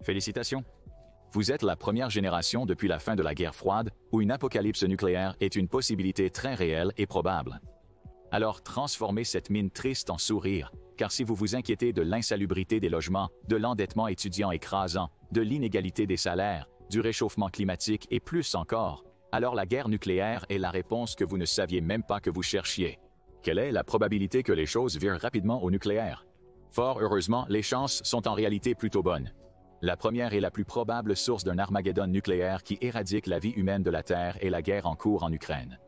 Félicitations! Vous êtes la première génération depuis la fin de la guerre froide où une apocalypse nucléaire est une possibilité très réelle et probable. Alors transformez cette mine triste en sourire, car si vous vous inquiétez de l'insalubrité des logements, de l'endettement étudiant écrasant, de l'inégalité des salaires, du réchauffement climatique et plus encore, alors la guerre nucléaire est la réponse que vous ne saviez même pas que vous cherchiez. Quelle est la probabilité que les choses virent rapidement au nucléaire? Fort heureusement, les chances sont en réalité plutôt bonnes. La première et la plus probable source d'un Armageddon nucléaire qui éradique la vie humaine de la Terre est la guerre en cours en Ukraine.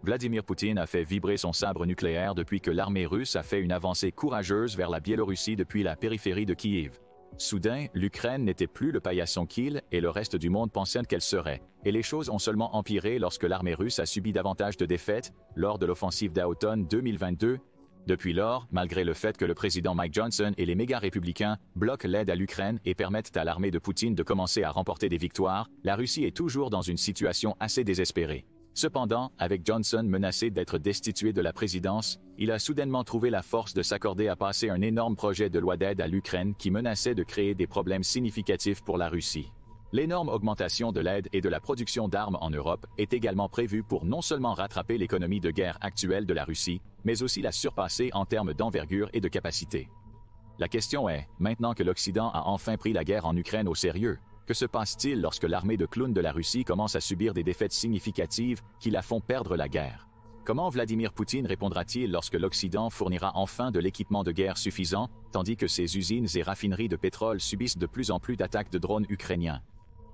Vladimir Poutine a fait vibrer son sabre nucléaire depuis que l'armée russe a fait une avancée courageuse vers la Biélorussie depuis la périphérie de Kiev. Soudain, l'Ukraine n'était plus le paillasson qu'il et le reste du monde pensait qu'elle serait, et les choses ont seulement empiré lorsque l'armée russe a subi davantage de défaites lors de l'offensive d'automne 2022. Depuis lors, malgré le fait que le président Mike Johnson et les méga-républicains bloquent l'aide à l'Ukraine et permettent à l'armée de Poutine de commencer à remporter des victoires, la Russie est toujours dans une situation assez désespérée. Cependant, avec Johnson menacé d'être destitué de la présidence, il a soudainement trouvé la force de s'accorder à passer un énorme projet de loi d'aide à l'Ukraine qui menaçait de créer des problèmes significatifs pour la Russie. L'énorme augmentation de l'aide et de la production d'armes en Europe est également prévue pour non seulement rattraper l'économie de guerre actuelle de la Russie, mais aussi la surpasser en termes d'envergure et de capacité. La question est, maintenant que l'Occident a enfin pris la guerre en Ukraine au sérieux, que se passe-t-il lorsque l'armée de clowns de la Russie commence à subir des défaites significatives qui la font perdre la guerre? Comment Vladimir Poutine répondra-t-il lorsque l'Occident fournira enfin de l'équipement de guerre suffisant, tandis que ses usines et raffineries de pétrole subissent de plus en plus d'attaques de drones ukrainiens?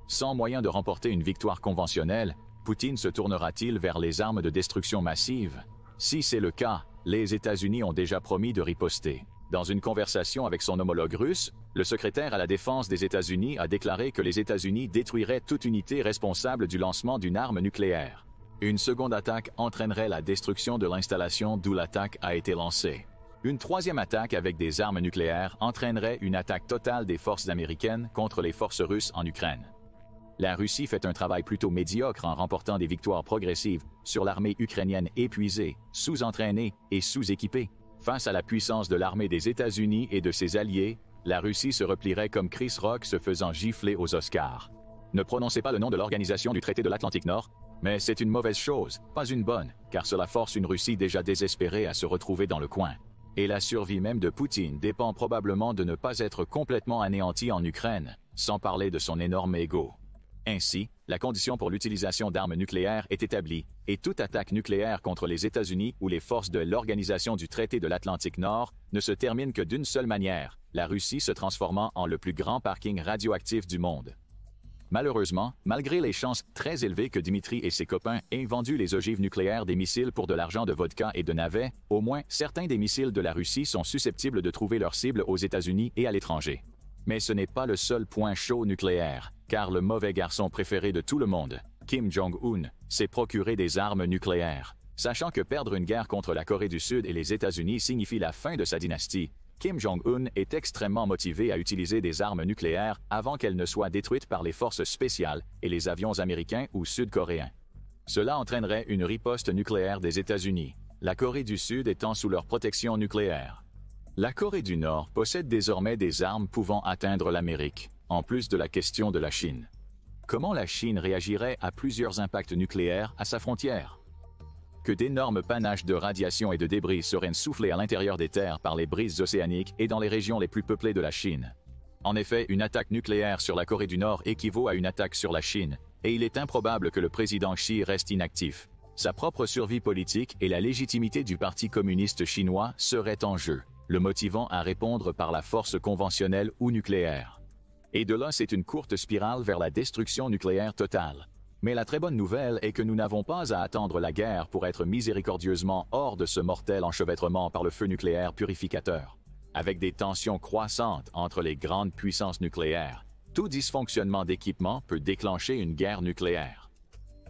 Sans moyen de remporter une victoire conventionnelle, Poutine se tournera-t-il vers les armes de destruction massive? Si c'est le cas, les États-Unis ont déjà promis de riposter. Dans une conversation avec son homologue russe, le secrétaire à la défense des États-Unis a déclaré que les États-Unis détruiraient toute unité responsable du lancement d'une arme nucléaire. Une seconde attaque entraînerait la destruction de l'installation d'où l'attaque a été lancée. Une troisième attaque avec des armes nucléaires entraînerait une attaque totale des forces américaines contre les forces russes en Ukraine. La Russie fait un travail plutôt médiocre en remportant des victoires progressives sur l'armée ukrainienne épuisée, sous-entraînée et sous-équipée. Face à la puissance de l'armée des États-Unis et de ses alliés, la Russie se replierait comme Chris Rock se faisant gifler aux Oscars. Ne prononcez pas le nom de l'organisation du traité de l'Atlantique Nord, mais c'est une mauvaise chose, pas une bonne, car cela force une Russie déjà désespérée à se retrouver dans le coin. Et la survie même de Poutine dépend probablement de ne pas être complètement anéanti en Ukraine, sans parler de son énorme ego. Ainsi, la condition pour l'utilisation d'armes nucléaires est établie, et toute attaque nucléaire contre les États-Unis ou les forces de l'Organisation du traité de l'Atlantique Nord ne se termine que d'une seule manière, la Russie se transformant en le plus grand parking radioactif du monde. Malheureusement, malgré les chances très élevées que Dimitri et ses copains aient vendu les ogives nucléaires des missiles pour de l'argent de vodka et de navets, au moins certains des missiles de la Russie sont susceptibles de trouver leur cible aux États-Unis et à l'étranger. Mais ce n'est pas le seul point chaud nucléaire, car le mauvais garçon préféré de tout le monde, Kim Jong-un, s'est procuré des armes nucléaires. Sachant que perdre une guerre contre la Corée du Sud et les États-Unis signifie la fin de sa dynastie, Kim Jong-un est extrêmement motivé à utiliser des armes nucléaires avant qu'elles ne soient détruites par les forces spéciales et les avions américains ou sud-coréens. Cela entraînerait une riposte nucléaire des États-Unis, la Corée du Sud étant sous leur protection nucléaire. La Corée du Nord possède désormais des armes pouvant atteindre l'Amérique, en plus de la question de la Chine. Comment la Chine réagirait à plusieurs impacts nucléaires à sa frontière? Que d'énormes panaches de radiation et de débris seraient soufflés à l'intérieur des terres par les brises océaniques et dans les régions les plus peuplées de la Chine. En effet, une attaque nucléaire sur la Corée du Nord équivaut à une attaque sur la Chine, et il est improbable que le président Xi reste inactif. Sa propre survie politique et la légitimité du Parti communiste chinois seraient en jeu, le motivant à répondre par la force conventionnelle ou nucléaire. Et de là, c'est une courte spirale vers la destruction nucléaire totale. Mais la très bonne nouvelle est que nous n'avons pas à attendre la guerre pour être miséricordieusement hors de ce mortel enchevêtrement par le feu nucléaire purificateur. Avec des tensions croissantes entre les grandes puissances nucléaires, tout dysfonctionnement d'équipement peut déclencher une guerre nucléaire.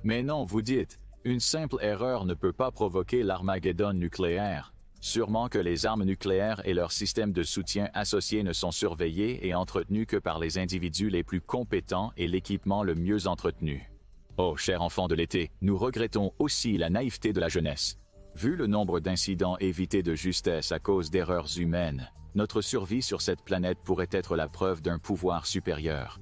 Mais non, vous dites, une simple erreur ne peut pas provoquer l'Armageddon nucléaire. Sûrement que les armes nucléaires et leurs systèmes de soutien associés ne sont surveillés et entretenus que par les individus les plus compétents et l'équipement le mieux entretenu. Oh, cher enfant de l'été, nous regrettons aussi la naïveté de la jeunesse. Vu le nombre d'incidents évités de justesse à cause d'erreurs humaines, notre survie sur cette planète pourrait être la preuve d'un pouvoir supérieur.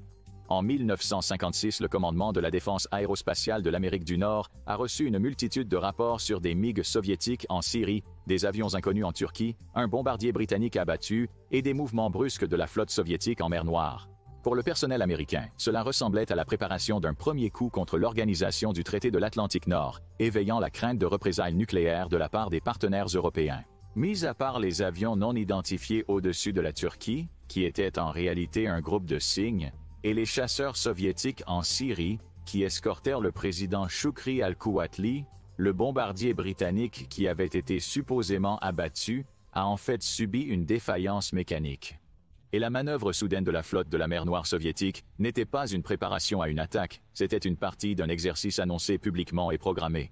En 1956, le commandement de la défense aérospatiale de l'Amérique du Nord a reçu une multitude de rapports sur des MiG soviétiques en Syrie, des avions inconnus en Turquie, un bombardier britannique abattu et des mouvements brusques de la flotte soviétique en mer Noire. Pour le personnel américain, cela ressemblait à la préparation d'un premier coup contre l'organisation du traité de l'Atlantique Nord, éveillant la crainte de représailles nucléaires de la part des partenaires européens. Mis à part les avions non identifiés au-dessus de la Turquie, qui étaient en réalité un groupe de cygnes, et les chasseurs soviétiques en Syrie, qui escortèrent le président Choukri al-Kouatli, le bombardier britannique qui avait été supposément abattu, a en fait subi une défaillance mécanique. Et la manœuvre soudaine de la flotte de la mer Noire soviétique n'était pas une préparation à une attaque, c'était une partie d'un exercice annoncé publiquement et programmé.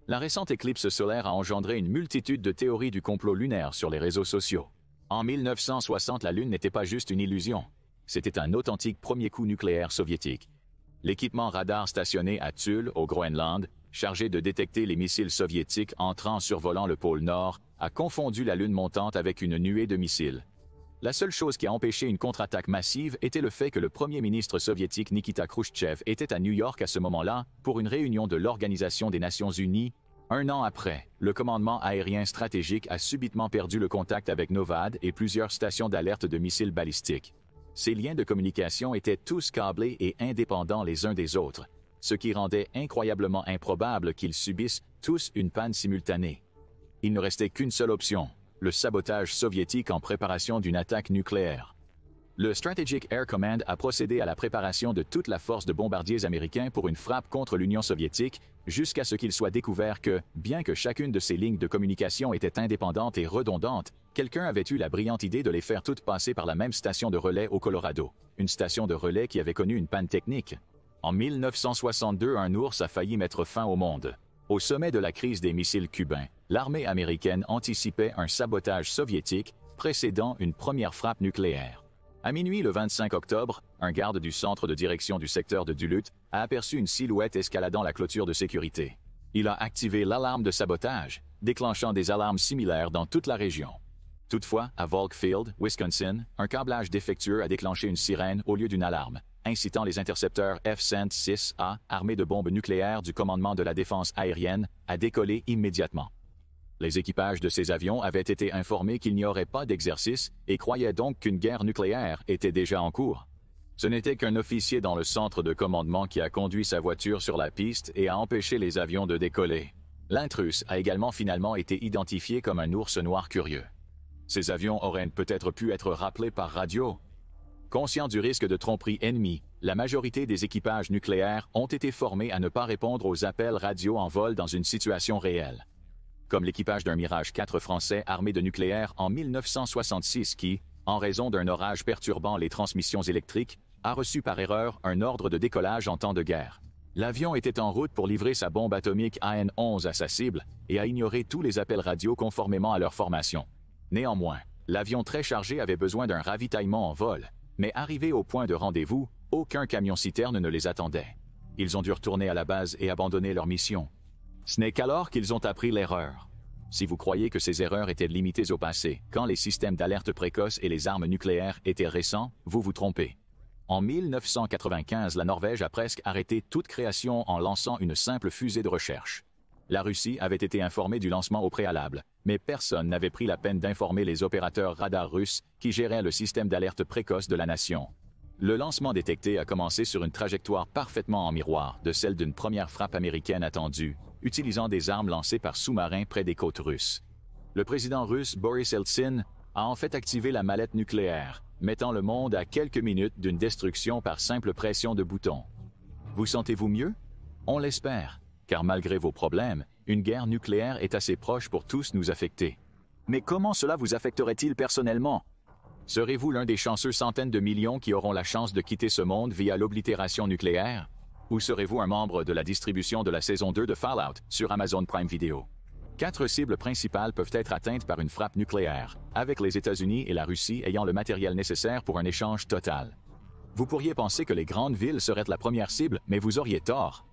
La récente éclipse solaire a engendré une multitude de théories du complot lunaire sur les réseaux sociaux. En 1960, la Lune n'était pas juste une illusion. C'était un authentique premier coup nucléaire soviétique. L'équipement radar stationné à Thule, au Groenland, chargé de détecter les missiles soviétiques entrant survolant le pôle Nord, a confondu la Lune montante avec une nuée de missiles. La seule chose qui a empêché une contre-attaque massive était le fait que le premier ministre soviétique Nikita Khrouchtchev était à New York à ce moment-là pour une réunion de l'Organisation des Nations Unies. Un an après, le commandement aérien stratégique a subitement perdu le contact avec Novad et plusieurs stations d'alerte de missiles balistiques. Ces liens de communication étaient tous câblés et indépendants les uns des autres, ce qui rendait incroyablement improbable qu'ils subissent tous une panne simultanée. Il ne restait qu'une seule option, le sabotage soviétique en préparation d'une attaque nucléaire. Le Strategic Air Command a procédé à la préparation de toute la force de bombardiers américains pour une frappe contre l'Union soviétique, jusqu'à ce qu'il soit découvert que, bien que chacune de ces lignes de communication était indépendante et redondante, quelqu'un avait eu la brillante idée de les faire toutes passer par la même station de relais au Colorado, une station de relais qui avait connu une panne technique. En 1962, un ours a failli mettre fin au monde. Au sommet de la crise des missiles cubains, l'armée américaine anticipait un sabotage soviétique précédant une première frappe nucléaire. À minuit le 25 octobre, un garde du centre de direction du secteur de Duluth a aperçu une silhouette escaladant la clôture de sécurité. Il a activé l'alarme de sabotage, déclenchant des alarmes similaires dans toute la région. Toutefois, à Volkfield, Wisconsin, un câblage défectueux a déclenché une sirène au lieu d'une alarme, incitant les intercepteurs F-106A, armés de bombes nucléaires du commandement de la défense aérienne, à décoller immédiatement. Les équipages de ces avions avaient été informés qu'il n'y aurait pas d'exercice et croyaient donc qu'une guerre nucléaire était déjà en cours. Ce n'était qu'un officier dans le centre de commandement qui a conduit sa voiture sur la piste et a empêché les avions de décoller. L'intrus a également finalement été identifié comme un ours noir curieux. Ces avions auraient peut-être pu être rappelés par radio. Conscient du risque de tromperie ennemie, la majorité des équipages nucléaires ont été formés à ne pas répondre aux appels radio en vol dans une situation réelle. Comme l'équipage d'un Mirage 4 français armé de nucléaire en 1966 qui, en raison d'un orage perturbant les transmissions électriques, a reçu par erreur un ordre de décollage en temps de guerre. L'avion était en route pour livrer sa bombe atomique AN-11 à sa cible et a ignoré tous les appels radio conformément à leur formation. Néanmoins, l'avion très chargé avait besoin d'un ravitaillement en vol, mais arrivé au point de rendez-vous, aucun camion-citerne ne les attendait. Ils ont dû retourner à la base et abandonner leur mission. Ce n'est qu'alors qu'ils ont appris l'erreur. Si vous croyez que ces erreurs étaient limitées au passé, quand les systèmes d'alerte précoce et les armes nucléaires étaient récents, vous vous trompez. En 1995, la Norvège a presque arrêté toute création en lançant une simple fusée de recherche. La Russie avait été informée du lancement au préalable, mais personne n'avait pris la peine d'informer les opérateurs radars russes qui géraient le système d'alerte précoce de la nation. Le lancement détecté a commencé sur une trajectoire parfaitement en miroir de celle d'une première frappe américaine attendue, utilisant des armes lancées par sous-marins près des côtes russes. Le président russe Boris Eltsine a en fait activé la mallette nucléaire, mettant le monde à quelques minutes d'une destruction par simple pression de bouton. Vous sentez-vous mieux? On l'espère, car malgré vos problèmes, une guerre nucléaire est assez proche pour tous nous affecter. Mais comment cela vous affecterait-il personnellement? Serez-vous l'un des chanceux centaines de millions qui auront la chance de quitter ce monde via l'oblitération nucléaire? Ou serez-vous un membre de la distribution de la saison 2 de Fallout sur Amazon Prime Video? 4 cibles principales peuvent être atteintes par une frappe nucléaire, avec les États-Unis et la Russie ayant le matériel nécessaire pour un échange total. Vous pourriez penser que les grandes villes seraient la première cible, mais vous auriez tort.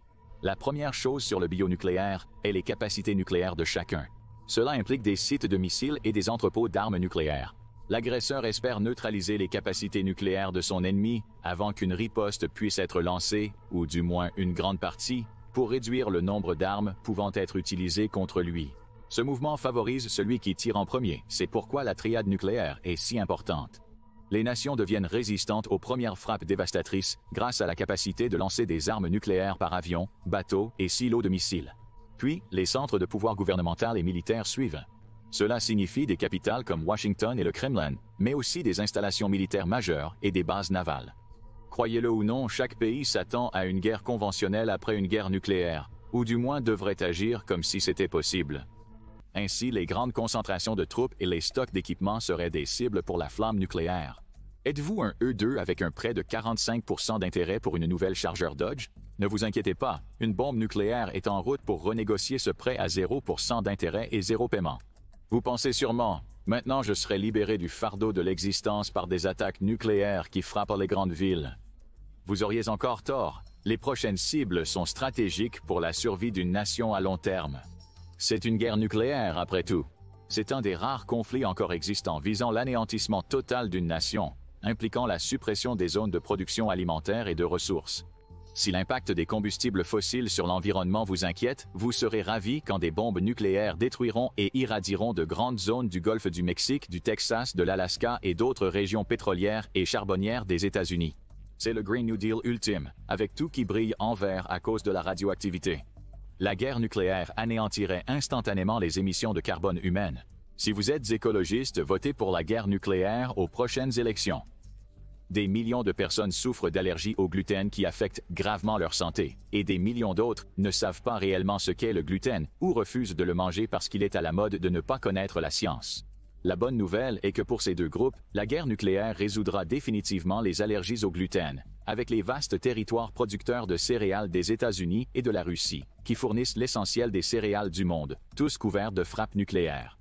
La première chose sur le bionucléaire est les capacités nucléaires de chacun. Cela implique des sites de missiles et des entrepôts d'armes nucléaires. L'agresseur espère neutraliser les capacités nucléaires de son ennemi avant qu'une riposte puisse être lancée, ou du moins une grande partie, pour réduire le nombre d'armes pouvant être utilisées contre lui. Ce mouvement favorise celui qui tire en premier, c'est pourquoi la triade nucléaire est si importante. Les nations deviennent résistantes aux premières frappes dévastatrices grâce à la capacité de lancer des armes nucléaires par avion, bateau et silos de missiles. Puis, les centres de pouvoir gouvernemental et militaire suivent. Cela signifie des capitales comme Washington et le Kremlin, mais aussi des installations militaires majeures et des bases navales. Croyez-le ou non, chaque pays s'attend à une guerre conventionnelle après une guerre nucléaire, ou du moins devrait agir comme si c'était possible. Ainsi, les grandes concentrations de troupes et les stocks d'équipements seraient des cibles pour la flamme nucléaire. Êtes-vous un E2 avec un prêt de 45% d'intérêt pour une nouvelle chargeur Dodge? Ne vous inquiétez pas, une bombe nucléaire est en route pour renégocier ce prêt à 0% d'intérêt et 0 paiement. Vous pensez sûrement, maintenant je serai libéré du fardeau de l'existence par des attaques nucléaires qui frappent les grandes villes. Vous auriez encore tort, les prochaines cibles sont stratégiques pour la survie d'une nation à long terme. C'est une guerre nucléaire, après tout. C'est un des rares conflits encore existants visant l'anéantissement total d'une nation, impliquant la suppression des zones de production alimentaire et de ressources. Si l'impact des combustibles fossiles sur l'environnement vous inquiète, vous serez ravi quand des bombes nucléaires détruiront et irradieront de grandes zones du golfe du Mexique, du Texas, de l'Alaska et d'autres régions pétrolières et charbonnières des États-Unis. C'est le Green New Deal ultime, avec tout qui brille en vert à cause de la radioactivité. La guerre nucléaire anéantirait instantanément les émissions de carbone humaines. Si vous êtes écologiste, votez pour la guerre nucléaire aux prochaines élections. Des millions de personnes souffrent d'allergies au gluten qui affectent gravement leur santé, et des millions d'autres ne savent pas réellement ce qu'est le gluten ou refusent de le manger parce qu'il est à la mode de ne pas connaître la science. La bonne nouvelle est que pour ces deux groupes, la guerre nucléaire résoudra définitivement les allergies au gluten, avec les vastes territoires producteurs de céréales des États-Unis et de la Russie, qui fournissent l'essentiel des céréales du monde, tous couverts de frappes nucléaires.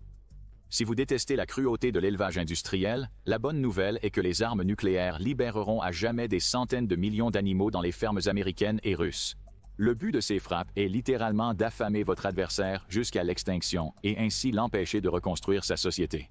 Si vous détestez la cruauté de l'élevage industriel, la bonne nouvelle est que les armes nucléaires libéreront à jamais des centaines de millions d'animaux dans les fermes américaines et russes. Le but de ces frappes est littéralement d'affamer votre adversaire jusqu'à l'extinction et ainsi l'empêcher de reconstruire sa société.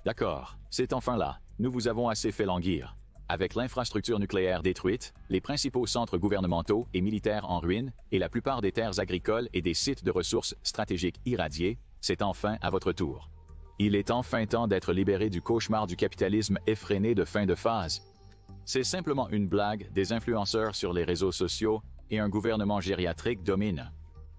D'accord, c'est enfin là, nous vous avons assez fait languir. Avec l'infrastructure nucléaire détruite, les principaux centres gouvernementaux et militaires en ruine et la plupart des terres agricoles et des sites de ressources stratégiques irradiés, c'est enfin à votre tour. Il est enfin temps d'être libéré du cauchemar du capitalisme effréné de fin de phase. C'est simplement une blague, des influenceurs sur les réseaux sociaux et un gouvernement gériatrique dominent.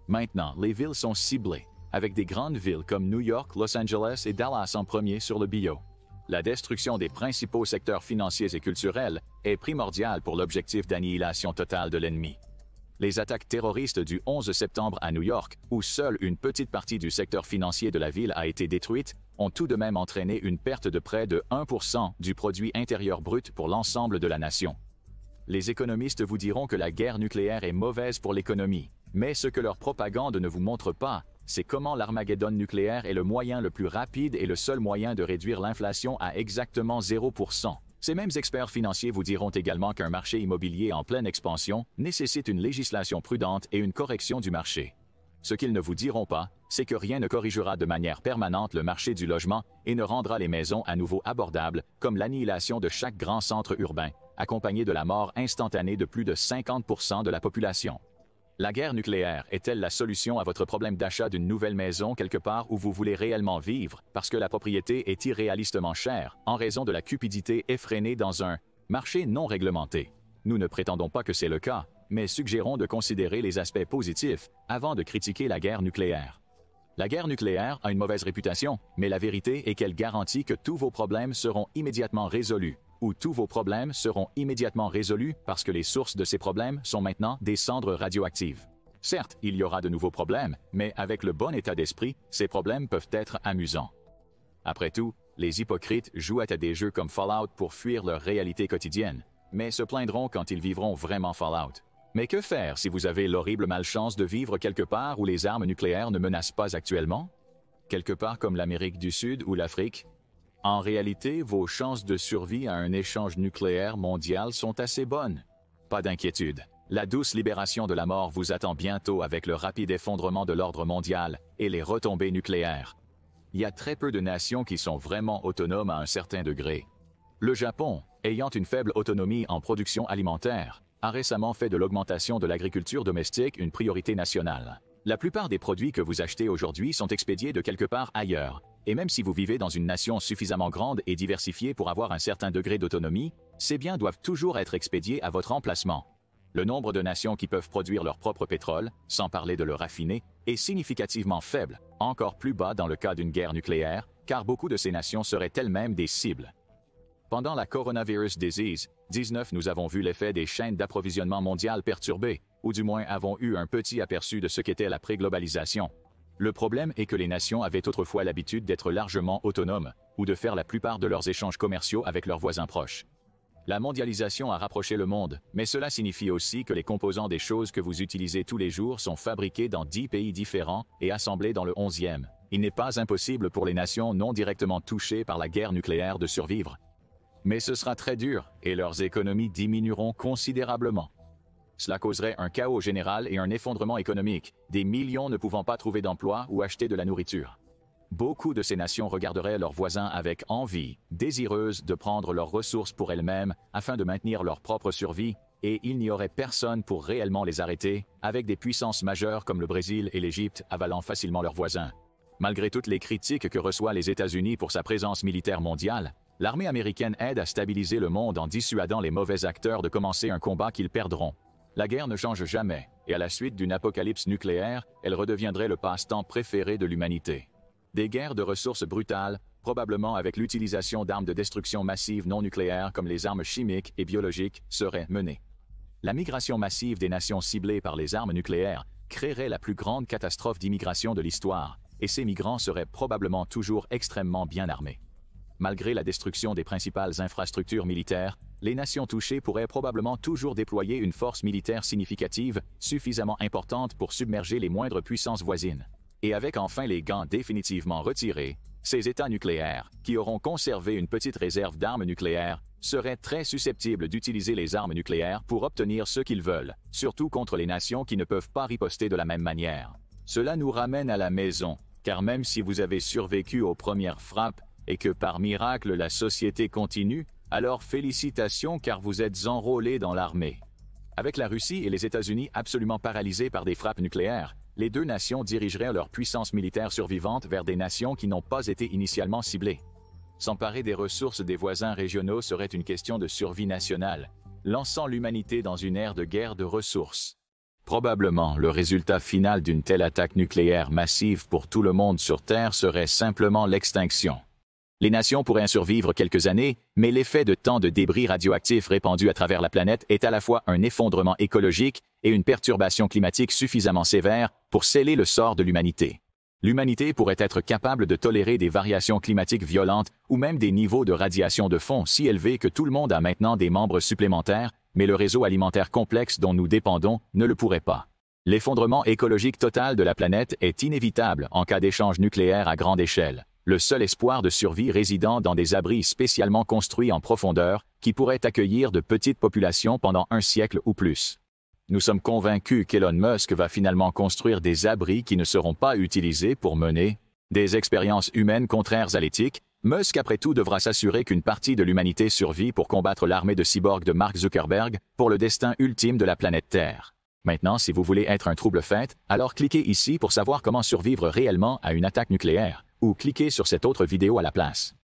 Maintenant, les villes sont ciblées, avec des grandes villes comme New York, Los Angeles et Dallas en premier sur le bio. La destruction des principaux secteurs financiers et culturels est primordiale pour l'objectif d'annihilation totale de l'ennemi. Les attaques terroristes du 11 septembre à New York, où seule une petite partie du secteur financier de la ville a été détruite, ont tout de même entraîné une perte de près de 1% du produit intérieur brut pour l'ensemble de la nation. Les économistes vous diront que la guerre nucléaire est mauvaise pour l'économie, mais ce que leur propagande ne vous montre pas, c'est comment l'Armageddon nucléaire est le moyen le plus rapide et le seul moyen de réduire l'inflation à exactement 0%. Ces mêmes experts financiers vous diront également qu'un marché immobilier en pleine expansion nécessite une législation prudente et une correction du marché. Ce qu'ils ne vous diront pas, c'est que rien ne corrigera de manière permanente le marché du logement et ne rendra les maisons à nouveau abordables, comme l'annihilation de chaque grand centre urbain, accompagné de la mort instantanée de plus de 50% de la population. La guerre nucléaire est-elle la solution à votre problème d'achat d'une nouvelle maison quelque part où vous voulez réellement vivre, parce que la propriété est irréalistement chère, en raison de la cupidité effrénée dans un marché non réglementé? Nous ne prétendons pas que c'est le cas, mais suggérons de considérer les aspects positifs avant de critiquer la guerre nucléaire. La guerre nucléaire a une mauvaise réputation, mais la vérité est qu'elle garantit que tous vos problèmes seront immédiatement résolus, ou tous vos problèmes seront immédiatement résolus parce que les sources de ces problèmes sont maintenant des cendres radioactives. Certes, il y aura de nouveaux problèmes, mais avec le bon état d'esprit, ces problèmes peuvent être amusants. Après tout, les hypocrites jouent à des jeux comme Fallout pour fuir leur réalité quotidienne, mais se plaindront quand ils vivront vraiment Fallout. Mais que faire si vous avez l'horrible malchance de vivre quelque part où les armes nucléaires ne menacent pas actuellement? Quelque part comme l'Amérique du Sud ou l'Afrique? En réalité, vos chances de survie à un échange nucléaire mondial sont assez bonnes. Pas d'inquiétude. La douce libération de la mort vous attend bientôt avec le rapide effondrement de l'ordre mondial et les retombées nucléaires. Il y a très peu de nations qui sont vraiment autonomes à un certain degré. Le Japon, ayant une faible autonomie en production alimentaire, a récemment fait de l'augmentation de l'agriculture domestique une priorité nationale. La plupart des produits que vous achetez aujourd'hui sont expédiés de quelque part ailleurs, et même si vous vivez dans une nation suffisamment grande et diversifiée pour avoir un certain degré d'autonomie, ces biens doivent toujours être expédiés à votre emplacement. Le nombre de nations qui peuvent produire leur propre pétrole, sans parler de le raffiner, est significativement faible, encore plus bas dans le cas d'une guerre nucléaire, car beaucoup de ces nations seraient elles-mêmes des cibles. Pendant la coronavirus disease 19, nous avons vu l'effet des chaînes d'approvisionnement mondiales perturbées, ou du moins avons eu un petit aperçu de ce qu'était la pré-globalisation. Le problème est que les nations avaient autrefois l'habitude d'être largement autonomes, ou de faire la plupart de leurs échanges commerciaux avec leurs voisins proches. La mondialisation a rapproché le monde, mais cela signifie aussi que les composants des choses que vous utilisez tous les jours sont fabriqués dans 10 pays différents et assemblés dans le 11e. Il n'est pas impossible pour les nations non directement touchées par la guerre nucléaire de survivre. Mais ce sera très dur et leurs économies diminueront considérablement. Cela causerait un chaos général et un effondrement économique, des millions ne pouvant pas trouver d'emploi ou acheter de la nourriture. Beaucoup de ces nations regarderaient leurs voisins avec envie, désireuses de prendre leurs ressources pour elles-mêmes afin de maintenir leur propre survie, et il n'y aurait personne pour réellement les arrêter, avec des puissances majeures comme le Brésil et l'Égypte avalant facilement leurs voisins. Malgré toutes les critiques que reçoit les États-Unis pour sa présence militaire mondiale, l'armée américaine aide à stabiliser le monde en dissuadant les mauvais acteurs de commencer un combat qu'ils perdront. La guerre ne change jamais, et à la suite d'une apocalypse nucléaire, elle redeviendrait le passe-temps préféré de l'humanité. Des guerres de ressources brutales, probablement avec l'utilisation d'armes de destruction massive non nucléaires comme les armes chimiques et biologiques, seraient menées. La migration massive des nations ciblées par les armes nucléaires créerait la plus grande catastrophe d'immigration de l'histoire, et ces migrants seraient probablement toujours extrêmement bien armés. Malgré la destruction des principales infrastructures militaires, les nations touchées pourraient probablement toujours déployer une force militaire significative, suffisamment importante pour submerger les moindres puissances voisines. Et avec enfin les gants définitivement retirés, ces États nucléaires, qui auront conservé une petite réserve d'armes nucléaires, seraient très susceptibles d'utiliser les armes nucléaires pour obtenir ce qu'ils veulent, surtout contre les nations qui ne peuvent pas riposter de la même manière. Cela nous ramène à la maison, car même si vous avez survécu aux premières frappes, et que par miracle la société continue, alors félicitations car vous êtes enrôlés dans l'armée. Avec la Russie et les États-Unis absolument paralysés par des frappes nucléaires, les deux nations dirigeraient leur puissance militaire survivante vers des nations qui n'ont pas été initialement ciblées. S'emparer des ressources des voisins régionaux serait une question de survie nationale, lançant l'humanité dans une ère de guerre de ressources. Probablement, le résultat final d'une telle attaque nucléaire massive pour tout le monde sur Terre serait simplement l'extinction. Les nations pourraient survivre quelques années, mais l'effet de tant de débris radioactifs répandus à travers la planète est à la fois un effondrement écologique et une perturbation climatique suffisamment sévère pour sceller le sort de l'humanité. L'humanité pourrait être capable de tolérer des variations climatiques violentes ou même des niveaux de radiation de fond si élevés que tout le monde a maintenant des membres supplémentaires, mais le réseau alimentaire complexe dont nous dépendons ne le pourrait pas. L'effondrement écologique total de la planète est inévitable en cas d'échange nucléaire à grande échelle. Le seul espoir de survie résidant dans des abris spécialement construits en profondeur qui pourraient accueillir de petites populations pendant un siècle ou plus. Nous sommes convaincus qu'Elon Musk va finalement construire des abris qui ne seront pas utilisés pour mener des expériences humaines contraires à l'éthique. Musk, après tout, devra s'assurer qu'une partie de l'humanité survit pour combattre l'armée de cyborgs de Mark Zuckerberg pour le destin ultime de la planète Terre. Maintenant, si vous voulez être un trouble-fête, alors cliquez ici pour savoir comment survivre réellement à une attaque nucléaire, ou cliquez sur cette autre vidéo à la place.